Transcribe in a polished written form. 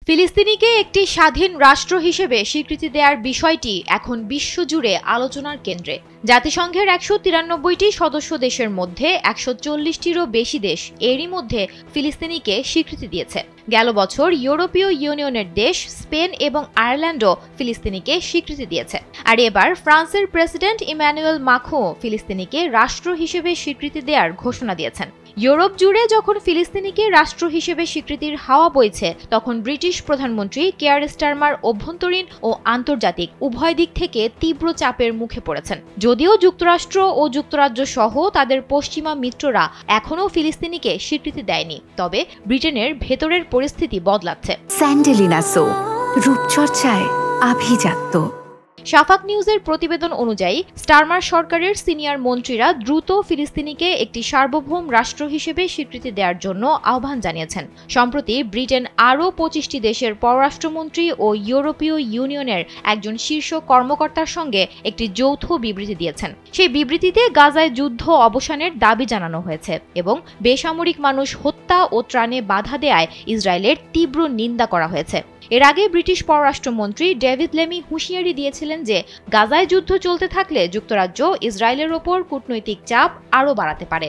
ফিলিস্তিনিকে একটি স্বাধীন রাষ্ট্র হিসেবে স্বীকৃতি দেওয়ার বিষয়টি এখন বিশ্বজুড়ে আলোচনার কেন্দ্রে। জাতিসংঘের ১৯৩টি সদস্য দেশের মধ্যে ১৪০টিরও বেশি দেশ এরই মধ্যে ফিলিস্তিনিকে স্বীকৃতি দিয়েছে। গেল বছর ইউরোপীয় ইউনিয়নের দেশ স্পেন এবং আয়ারল্যান্ডও ফিলিস্তিনিকে স্বীকৃতি দিয়েছে। আর এবার ফ্রান্সের প্রেসিডেন্ট ইমানুয়েল মাখোঁ ফিলিস্তিনিকে রাষ্ট্র হিসেবে স্বীকৃতি দেওয়ার ঘোষণা দিয়েছেন। ইউরোপ জুড়ে যখন ফিলিস্তিনিকে রাষ্ট্র হিসেবে স্বীকৃতির হাওয়া বইছে, তখন ব্রিটিশ প্রধানমন্ত্রী কিয়ার স্টারমার অভ্যন্তরীণ ও আন্তর্জাতিক উভয় দিক থেকে তীব্র চাপের মুখে পড়েছেন। যদিও যুক্তরাষ্ট্র ও যুক্তরাজ্য সহ তাদের পশ্চিমা মিত্ররা এখনও ফিলিস্তিনিকে স্বীকৃতি দেয়নি, তবে ব্রিটেনের ভেতরের পরিস্থিতি বদলাচ্ছে। স্যান্ডেলিনা সো, রূপচর্চায় আভিজাত্য। শাফাক নিউজের প্রতিবেদন অনুযায়ী স্টারমার সরকারের সিনিয়র মন্ত্রীরা দ্রুত ফিলিস্তিনিকে একটি সার্বভৌম রাষ্ট্র হিসেবে স্বীকৃতি দেওয়ার জন্য আহ্বান জানিয়েছেন। সম্প্রতি ব্রিটেন আরও ২৫টি দেশের পররাষ্ট্রমন্ত্রী ও ইউরোপীয় ইউনিয়নের একজন শীর্ষ কর্মকর্তার সঙ্গে একটি যৌথ বিবৃতি দিয়েছেন। সেই বিবৃতিতে গাজায় যুদ্ধ অবসানের দাবি জানানো হয়েছে এবং বেসামরিক মানুষ হত্যা ও ত্রাণে বাধা দেয়ায় ইসরায়েলের তীব্র নিন্দা করা হয়েছে। এর আগে ব্রিটিশ পররাষ্ট্রমন্ত্রী ডেভিড লেমি হুঁশিয়ারি দিয়েছিলেন যে গাজায় যুদ্ধ চলতে থাকলে যুক্তরাজ্য ইসরায়েলের ওপর কূটনৈতিক চাপ আরও বাড়াতে পারে।